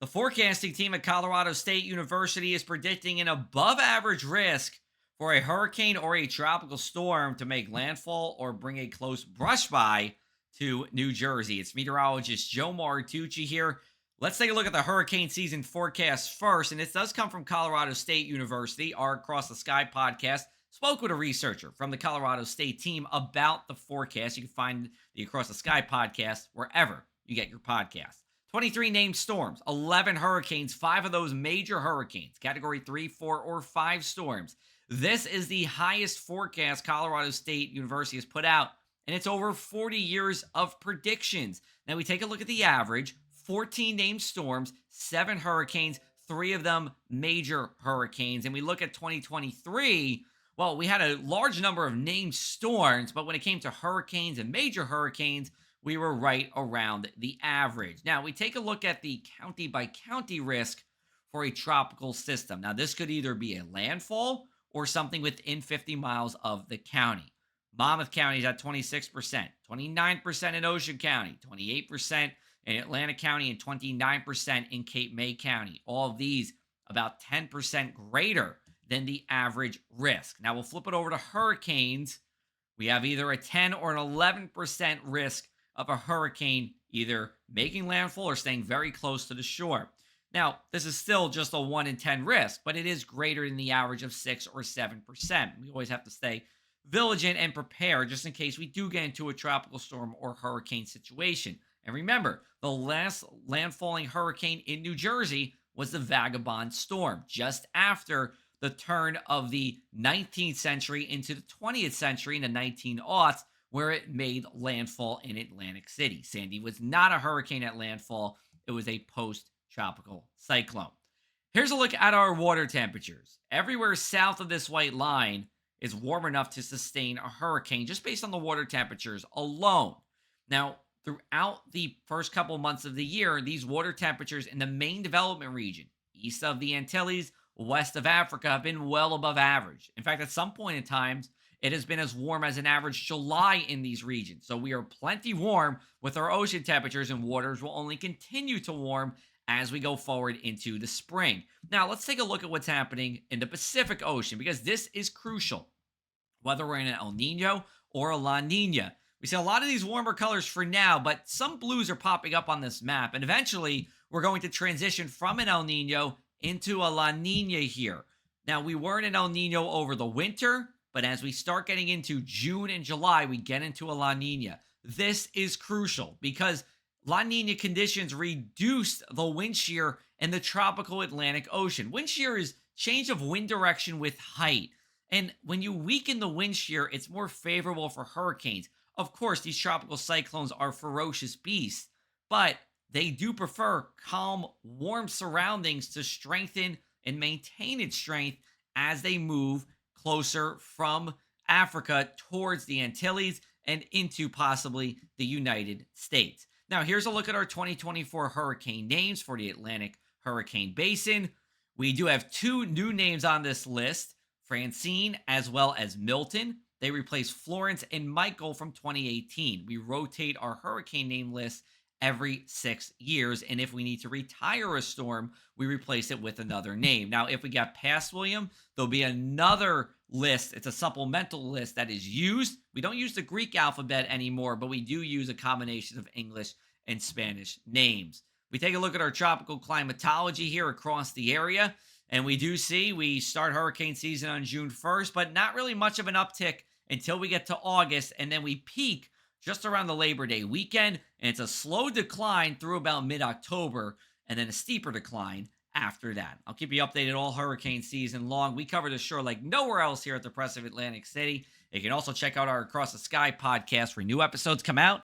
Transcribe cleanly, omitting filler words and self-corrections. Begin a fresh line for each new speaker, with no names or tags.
The forecasting team at Colorado State University is predicting an above average risk for a hurricane or a tropical storm to make landfall or bring a close brush by to New Jersey. It's meteorologist Joe Martucci here. Let's take a look at the hurricane season forecast first. And this does come from Colorado State University. Our Across the Sky podcast spoke with a researcher from the Colorado State team about the forecast. You can find the Across the Sky podcast wherever you get your podcast. 23 named storms, 11 hurricanes, 5 of those major hurricanes, category 3, 4, or 5 storms. This is the highest forecast Colorado State University has put out, and it's over 40 years of predictions. Now we take a look at the average: 14 named storms, 7 hurricanes, 3 of them major hurricanes. And we look at 2023, well, we had a large number of named storms, but when it came to hurricanes and major hurricanes, we were right around the average. Now, we take a look at the county by county risk for a tropical system. Now, this could either be a landfall or something within 50 miles of the county. Monmouth County is at 26%, 29% in Ocean County, 28% in Atlantic County, and 29% in Cape May County. All of these about 10% greater than the average risk. Now, we'll flip it over to hurricanes. We have either a 10 or an 11% risk of a hurricane either making landfall or staying very close to the shore. Now, this is still just a 1 in 10 risk, but it is greater than the average of 6 or 7%. We always have to stay vigilant and prepare just in case we do get into a tropical storm or hurricane situation. And remember, the last landfalling hurricane in New Jersey was the Vagabond Storm, just after the turn of the 19th century into the 20th century in the 1900s, where it made landfall in Atlantic City. Sandy was not a hurricane at landfall. It was a post-tropical cyclone. Here's a look at our water temperatures. Everywhere south of this white line is warm enough to sustain a hurricane just based on the water temperatures alone. Now, throughout the first couple months of the year, these water temperatures in the main development region, east of the Antilles, west of Africa, have been well above average. In fact, at some point in times, it has been as warm as an average July in these regions. So we are plenty warm with our ocean temperatures, and waters will only continue to warm as we go forward into the spring. Now, let's take a look at what's happening in the Pacific Ocean, because this is crucial, whether we're in an El Nino or a La Nina. We see a lot of these warmer colors for now, but some blues are popping up on this map, and eventually we're going to transition from an El Nino into a La Nina here. Now, we were in an El Nino over the winter, but as we start getting into June and July, we get into a La Nina. This is crucial because La Nina conditions reduce the wind shear in the tropical Atlantic Ocean. Wind shear is change of wind direction with height. And when you weaken the wind shear, it's more favorable for hurricanes. Of course, these tropical cyclones are ferocious beasts, but they do prefer calm, warm surroundings to strengthen and maintain its strength as they move closer from Africa towards the Antilles and into possibly the United States. Now, here's a look at our 2024 hurricane names for the Atlantic Hurricane Basin. We do have 2 new names on this list, Francine as well as Milton. They replace Florence and Michael from 2018. We rotate our hurricane name list every 6 years, and if we need to retire a storm, we replace it with another name. Now, if we got past William, there'll be another list. It's a supplemental list that is used. We don't use the Greek alphabet anymore, but we do use a combination of English and Spanish names. We take a look at our tropical climatology here across the area, and we do see we start hurricane season on June 1st, but not really much of an uptick until we get to August, and then we peak just around the Labor Day weekend, and it's a slow decline through about mid-October, and then a steeper decline after that. I'll keep you updated all hurricane season long. We cover the shore like nowhere else here at the Press of Atlantic City. You can also check out our Across the Sky podcast where new episodes come out